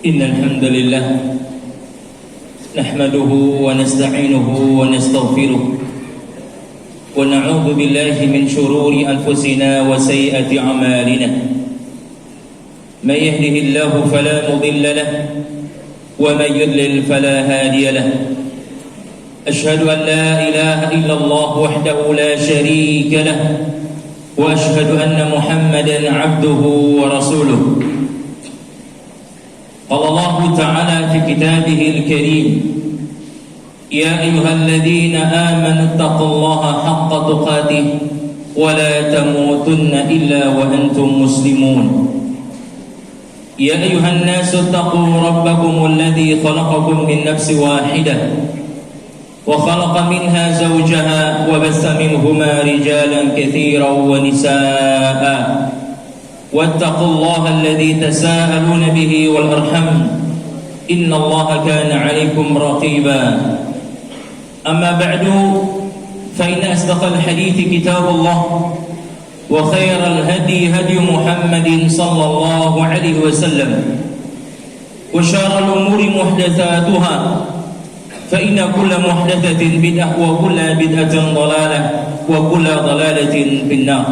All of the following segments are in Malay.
إن الحمد لله نحمده ونستعينه ونستغفره ونعوذ بالله من شرور أنفسنا وسيئة أعمالنا من يهده الله فلا مضل له ومن يضلل فلا هادي له أشهد أن لا إله إلا الله وحده لا شريك له وأشهد أن محمدا عبده ورسوله قال الله تعالى في كتابه الكريم يا أيها الذين آمنوا اتقوا الله حق تقاته ولا تموتن إلا وأنتم مسلمون يا أيها الناس اتقوا ربكم الذي خلقكم من نفس واحدة وخلق منها زوجها وبث منهما رجالا كثيرا ونساء واتقوا الله الذي تساءلون به والأرحم إن الله كان عليكم رقيبا أما بعد فإن أصدق الحديث كتاب الله وخير الهدي هدي محمد صلى الله عليه وسلم وشر الأمور محدثاتها فإن كل محدثة بدعة وكل بدعة ضلالة وكل ضلالة في النار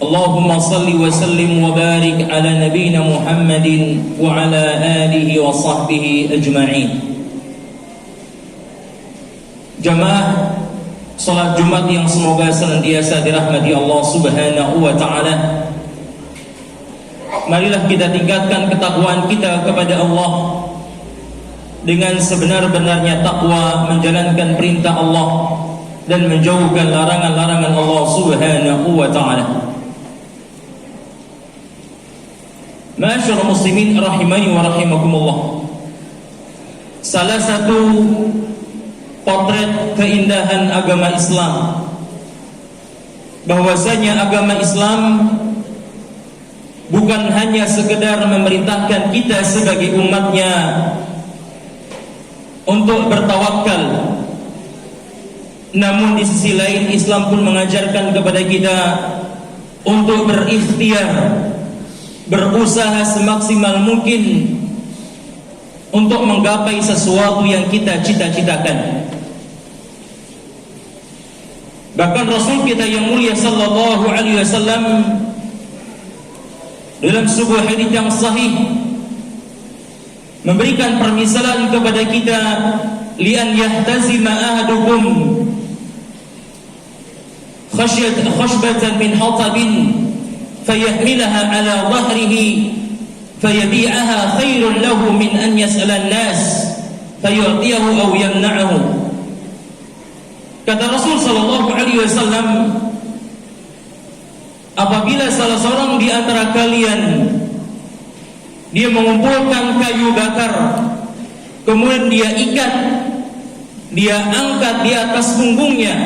اللهم صل وسلم وبارك على نبينا محمد وعلى آله وصحبه أجمعين. Jamaah salat Jumat yang semoga senantiasa dirahmati Allah Subhanahu wa taala. Marilah kita tingkatkan ketakwaan kita kepada Allah dengan sebenar-benarnya takwa, menjalankan perintah Allah dan menjauhkan larangan-larangan Allah Subhanahu wa taala. Ma'asyiral muslimin rahimani wa rahimakumullah. Salah satu potret keindahan agama Islam, bahwasanya agama Islam bukan hanya sekedar memerintahkan kita sebagai umatnya untuk bertawakal, namun di sisi lain Islam pun mengajarkan kepada kita untuk berikhtiar, berusaha semaksimal mungkin untuk menggapai sesuatu yang kita cita-citakan. Bahkan Rasul kita yang mulia sallallahu alaihi wasallam dalam sebuah hadis yang sahih memberikan permisalan kepada kita, lian yahtazima ahadukum khashbatan min hatabin fayahmilaha ala dhahrihi fayabi'aha khairun lahu min an yas'ala an-nas fayu'tiyahu aw yamna'ahu. Kata Rasul sallallahu alaihi wasallam, apabila salah seorang di antara kalian dia mengumpulkan kayu bakar, kemudian dia ikat, dia angkat di atas punggungnya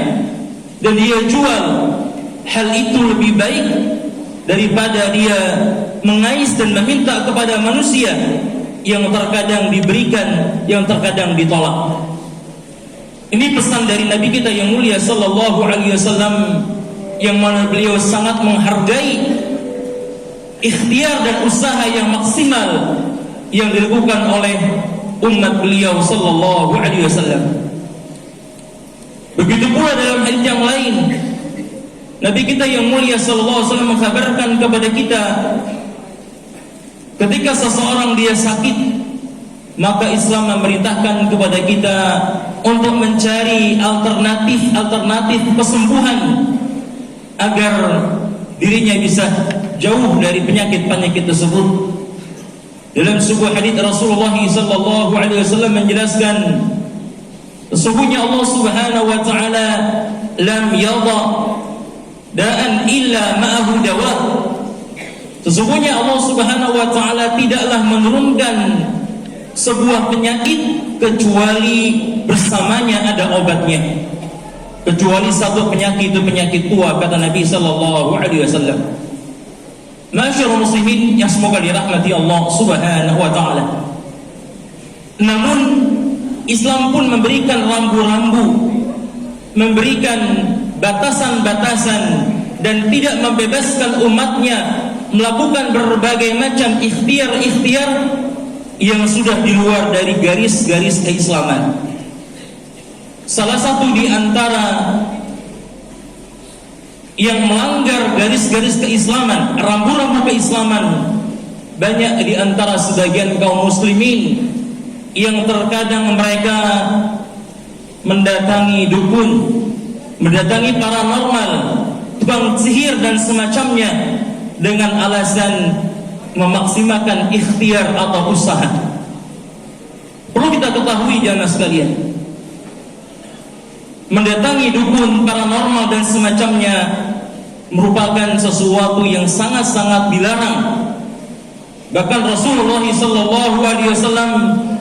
dan dia jual, hal itu lebih baik daripada dia mengais dan meminta kepada manusia yang terkadang diberikan, yang terkadang ditolak. Ini pesan dari Nabi kita yang mulia sallallahu alaihi wasallam, yang mana beliau sangat menghargai ikhtiar dan usaha yang maksimal yang dilakukan oleh umat beliau sallallahu alaihi wasallam. Begitu pula dalam hadis yang lain, Nabi kita yang mulia sallallahu alaihi wasallam mengkabarkan kepada kita, ketika seseorang dia sakit, maka Islam memerintahkan kepada kita untuk mencari alternatif kesembuhan agar dirinya bisa jauh dari penyakit-penyakit tersebut. Dalam sebuah hadis Rasulullah sallallahu alaihi wasallam menjelaskan, sesungguhnya Allah Subhanahu wa taala lam yadha da'an illa ma'ahu dawa. Sesungguhnya Allah Subhanahu wa taala tidaklah menurunkan sebuah penyakit kecuali bersamanya ada obatnya. Kecuali satu penyakit, itu penyakit tua, kata Nabi sallallahu alaihi wasallam. Ma'asyiral muslimin yang semoga dirahmati Allah Subhanahu wa taala. Namun Islam pun memberikan rambu-rambu, memberikan batasan-batasan dan tidak membebaskan umatnya melakukan berbagai macam ikhtiar-ikhtiar yang sudah di luar dari garis-garis keislaman. Salah satu di antara yang melanggar garis-garis keislaman, rambu-rambu keislaman, banyak di antara sebagian kaum muslimin yang terkadang mereka mendatangi dukun, mendatangi paranormal, tukang sihir dan semacamnya dengan alasan memaksimalkan ikhtiar atau usaha. Perlu kita ketahui jamaah sekalian, mendatangi dukun, paranormal dan semacamnya merupakan sesuatu yang sangat-sangat dilarang. Bahkan Rasulullah SAW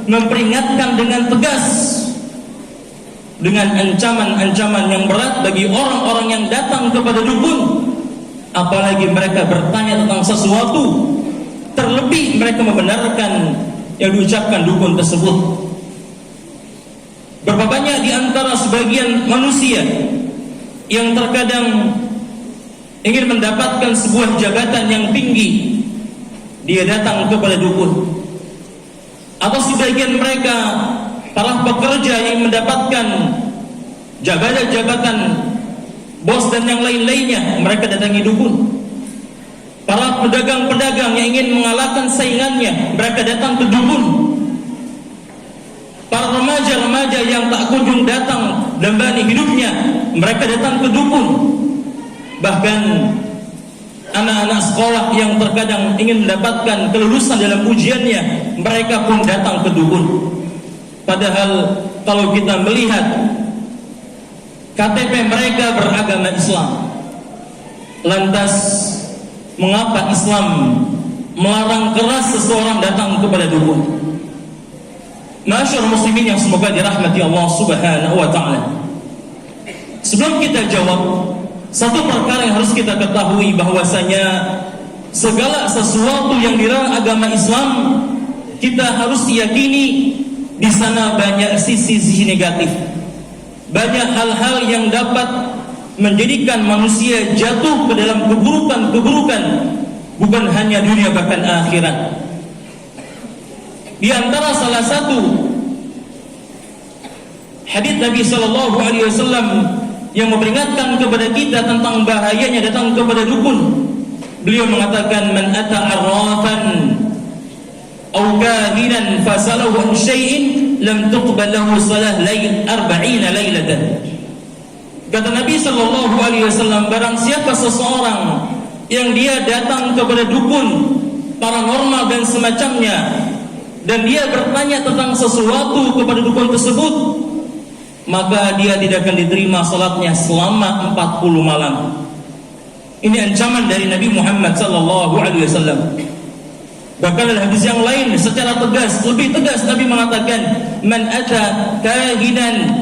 memperingatkan dengan tegas, dengan ancaman-ancaman yang berat bagi orang-orang yang datang kepada dukun, apalagi mereka bertanya tentang sesuatu, terlebih mereka membenarkan yang diucapkan dukun tersebut. Berapa banyak di antara sebagian manusia yang terkadang ingin mendapatkan sebuah jabatan yang tinggi, dia datang kepada dukun. Atau sebagian mereka para pekerja yang mendapatkan jabatan-jabatan bos dan yang lain-lainnya, mereka datangi dukun. Para pedagang-pedagang yang ingin mengalahkan saingannya, mereka datang ke dukun. Para remaja-remaja yang tak kunjung datang dambani hidupnya, mereka datang ke dukun. Bahkan anak-anak sekolah yang terkadang ingin mendapatkan kelulusan dalam ujiannya, mereka pun datang ke dukun. Padahal kalau kita melihat KTP mereka beragama Islam, lantas mengapa Islam melarang keras seseorang datang kepada dukun? Masyaallah muslimin yang semoga dirahmati Allah Subhanahu wa taala. Sebelum kita jawab, satu perkara yang harus kita ketahui bahwasanya segala sesuatu yang dilarang agama Islam, kita harus yakini di sana banyak sisi-sisi negatif. Banyak hal-hal yang dapat menjadikan manusia jatuh ke dalam keburukan-keburukan, bukan hanya dunia bahkan akhirat. Di antara salah satu hadis Nabi sallallahu alaihi wasallam yang memperingatkan kepada kita tentang bahayanya datang kepada dukun. Beliau mengatakan, man ata arrafan aw kahinan fasalahu an syai'in lam tuqbal lahu salah lail 40 lailatan. Kata Nabi sallallahu alaihi wasallam, barang siapa seseorang yang dia datang kepada dukun, paranormal dan semacamnya, dan dia bertanya tentang sesuatu kepada dukun tersebut, maka dia tidak akan diterima salatnya selama 40 malam. Ini ancaman dari Nabi Muhammad sallallahu alaihi wasallam. Bahkan dalam hadis yang lain secara tegas, lebih tegas Nabi mengatakan, man ata kahinan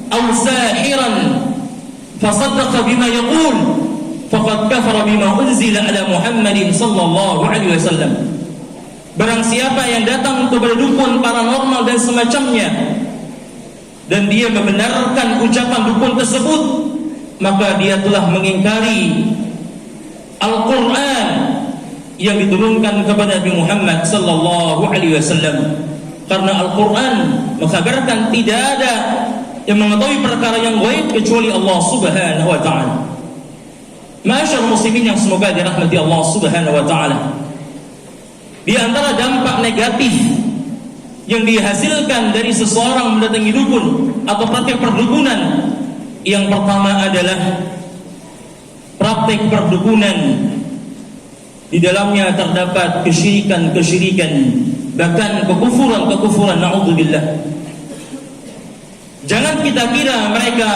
aw sahiran fasaddaqa bima yaqul faqad kafara bima unzila ala Muhammadin sallallahu alaihi wasallam. Barang siapa yang datang kepada dukun, paranormal dan semacamnya, dan dia membenarkan ucapan dukun tersebut, maka dia telah mengingkari Al-Quran yang diturunkan kepada Nabi Muhammad sallallahu alaihi wasallam. Karena Al-Quran mengkhabarkan tidak ada yang mengetahui perkara yang gaib kecuali Allah Subhanahu wa taala. Masyaallah muslimin yang semoga dirahmati Allah Subhanahu wa taala. Di antara dampak negatif yang dihasilkan dari seseorang mendatangi dukun atau praktek perdukunan, yang pertama adalah praktek perdukunan di dalamnya terdapat kesyirikan-kesyirikan, bahkan kekufuran-kekufuran, na'udzubillah. Jangan kita kira mereka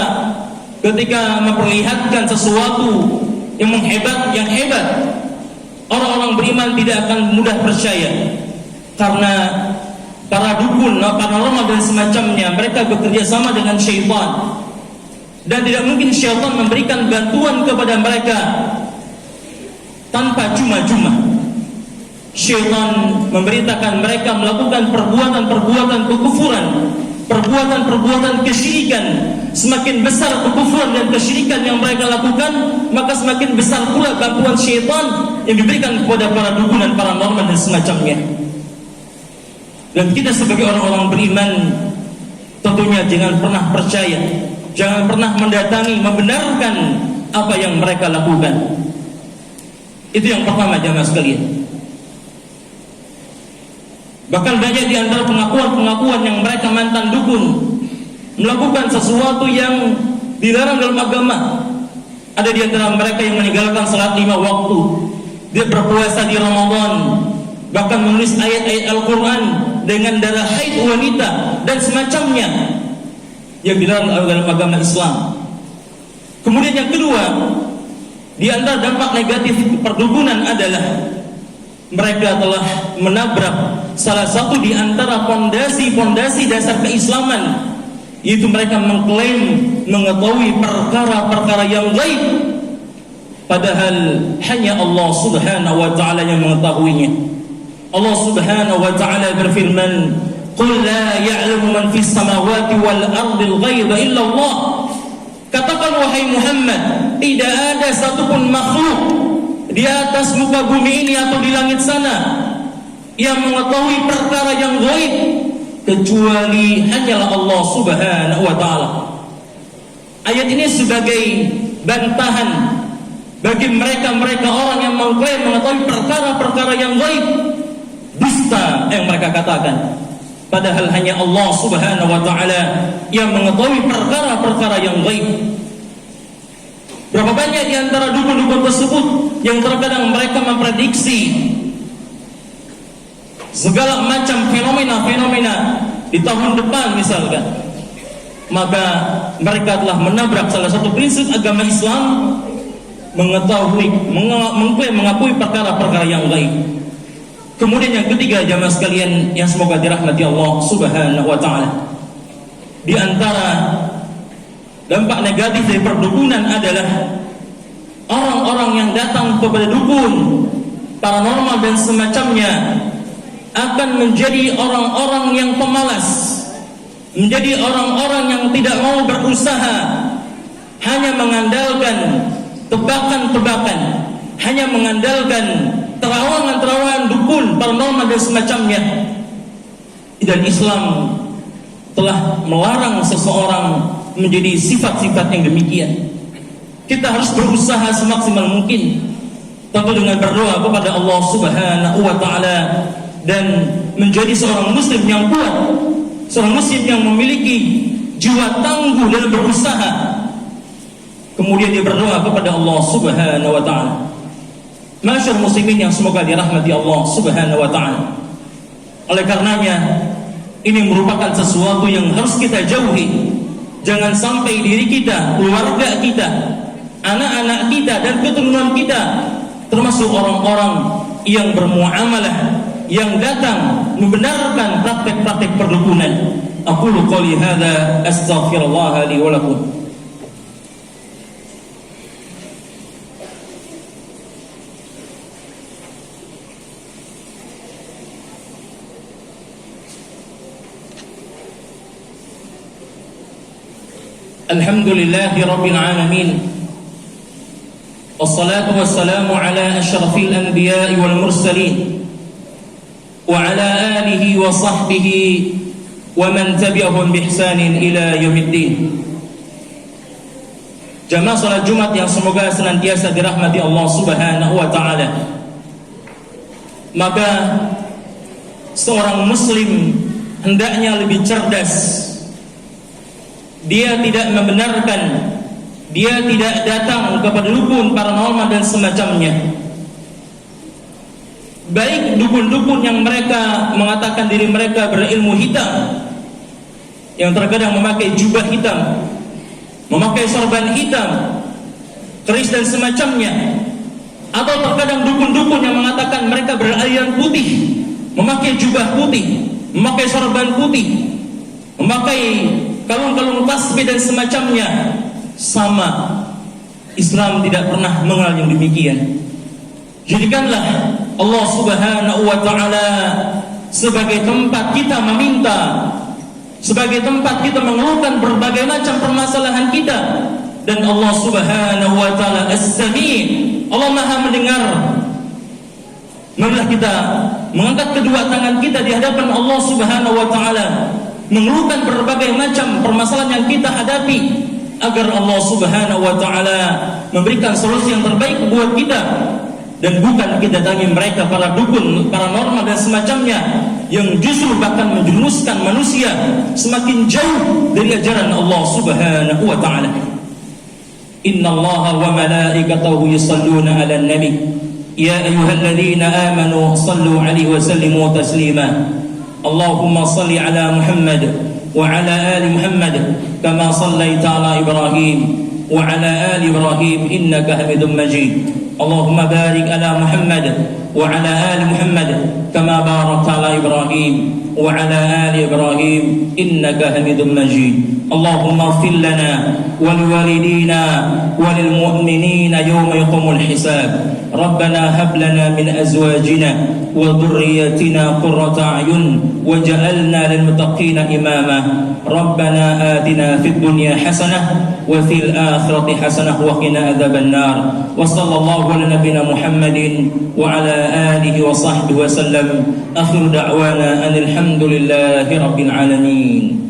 ketika memperlihatkan sesuatu yang hebat, orang-orang beriman tidak akan mudah percaya, karena para dukun, paranormal dan semacamnya, mereka bekerja sama dengan syaitan, dan tidak mungkin syaitan memberikan bantuan kepada mereka tanpa cuma-cuma. Syaitan memberitakan mereka melakukan perbuatan-perbuatan kekufuran, perbuatan-perbuatan kesyirikan, semakin besar kekufuran dan kesyirikan yang mereka lakukan, maka semakin besar pula bantuan syaitan yang diberikan kepada para dukun dan paranormal dan semacamnya. Dan kita sebagai orang-orang beriman tentunya jangan pernah percaya, jangan pernah mendatangi, membenarkan apa yang mereka lakukan. Itu yang pertama, jamaah sekalian. Bahkan banyak di antara pengakuan-pengakuan yang mereka mantan dukun melakukan sesuatu yang dilarang dalam agama. Ada di antara mereka yang meninggalkan salat 5 waktu, dia berpuasa di Ramadan, bahkan menulis ayat-ayat Al-Quran dengan darah haid wanita dan semacamnya yang dilarang dalam agama Islam. Kemudian yang kedua, di antara dampak negatif perdukunan adalah mereka telah menabrak salah satu di antara fondasi-fondasi dasar keislaman, yaitu mereka mengklaim mengetahui perkara-perkara yang gaib, padahal hanya Allah Subhanahu wa taala yang mengetahuinya. Allah Subhanahu wa taala berfirman, "Qul la ya'lamu man fis samawati wal ardi al-ghaiba illa Allah." Katakan wahai Muhammad, tidak ada satupun makhluk di atas muka bumi ini atau di langit sana yang mengetahui perkara yang gaib kecuali hanyalah Allah Subhanahu wa taala. Ayat ini sebagai bantahan bagi mereka-mereka orang yang mengklaim mengetahui perkara-perkara yang gaib. Dusta yang mereka katakan, padahal hanya Allah Subhanahu wa taala yang mengetahui perkara-perkara yang gaib. Berapa banyak di antara dukun-dukun tersebut yang terkadang mereka memprediksi segala macam fenomena-fenomena di tahun depan misalkan. Maka mereka telah menabrak salah satu prinsip agama Islam, mengklaim mengakui perkara-perkara yang gaib. Kemudian yang ketiga, jamaah sekalian yang semoga dirahmati Allah Subhanahu wa taala, di antara dampak negatif dari perdukunan adalah orang-orang yang datang kepada dukun, paranormal dan semacamnya akan menjadi orang-orang yang pemalas, menjadi orang-orang yang tidak mau berusaha, hanya mengandalkan tebakan-tebakan, hanya mengandalkan terawangan-terawangan dukun, paranormal dan semacamnya. Dan Islam telah melarang seseorang menjadi sifat-sifat yang demikian. Kita harus berusaha semaksimal mungkin, tentu dengan berdoa kepada Allah Subhanahu wa taala, dan menjadi seorang muslim yang kuat, seorang muslim yang memiliki jiwa tangguh dalam berusaha. Kemudian dia berdoa kepada Allah Subhanahu wa taala. Masyarakat muslimin yang semoga dirahmati Allah Subhanahu wa taala. Oleh karenanya, ini merupakan sesuatu yang harus kita jauhi. Jangan sampai diri kita, keluarga kita, anak-anak kita dan keturunan kita termasuk orang-orang yang bermuamalah, yang datang membenarkan praktek-praktek perdukunan. Aqulu qouli hadza astaghfirullah li wa lakum. Alhamdulillahi rabbil alamin, wassalatu wassalamu ala asyrafil anbiya'i wal mursalin wa ala alihi wa sahbihi wa man tabi'ahum bi ihsanin ila yaumiddin. Jamaah salat Jumat yang semoga senantiasa dirahmati Allah Subhanahu wa taala. Maka seorang muslim hendaknya lebih cerdas. Dia tidak membenarkan, dia tidak datang kepada dukun, paranormal dan semacamnya. Baik dukun-dukun yang mereka mengatakan diri mereka berilmu hitam, yang terkadang memakai jubah hitam, memakai sorban hitam, keris dan semacamnya, atau terkadang dukun-dukun yang mengatakan mereka beraliran putih, memakai jubah putih, memakai sorban putih, memakai kalung-kalung tasbih dan semacamnya. Sama, Islam tidak pernah mengenal yang demikian. Jadikanlah Allah Subhanahu wa taala sebagai tempat kita meminta, sebagai tempat kita mengeluhkan berbagai macam permasalahan kita. Dan Allah Subhanahu wa taala As-Sami', Allah Maha mendengar. Marilah kita mengangkat kedua tangan kita di hadapan Allah Subhanahu wa taala, mengeluhkan berbagai macam permasalahan yang kita hadapi, agar Allah Subhanahu wa taala memberikan solusi yang terbaik buat kita. Dan bukan kita tanya mereka para dukun, paranormal dan semacamnya, yang justru bahkan menjerumuskan manusia semakin jauh dari ajaran Allah Subhanahu wa taala. Innallaha wa malaikatahu yusalluna 'alan nabi ya ayyuhalladzina amanu sallu 'alaihi wa sallimu taslima. Allahumma salli 'ala Muhammad wa 'ala ali Muhammad kama sallaita 'ala Ibrahim wa 'ala ali Ibrahim innaka Hamidum Majid. Allahumma barik 'ala Muhammad wa 'ala ali Muhammad kama barakta 'ala Ibrahim wa 'ala ali Ibrahim innaka Hamidum Majid. Allahumma ighfir lana wa liwalidina wa lil mu'minina yawma yaqumul hisab. Rabbana hab lana min azwajina wa dhurriyyatina qurrata a'yun waj'alna lil muttaqina imama. Rabbana atina fid dunya hasanah wa fil akhirati hasanah wa qina adzaban nar. Wa sallallahu ala nabiyyina Muhammadin wa ala alihi wa sahbihi wa sallam. Akhir da'wana alhamdulillahi rabbil alamin.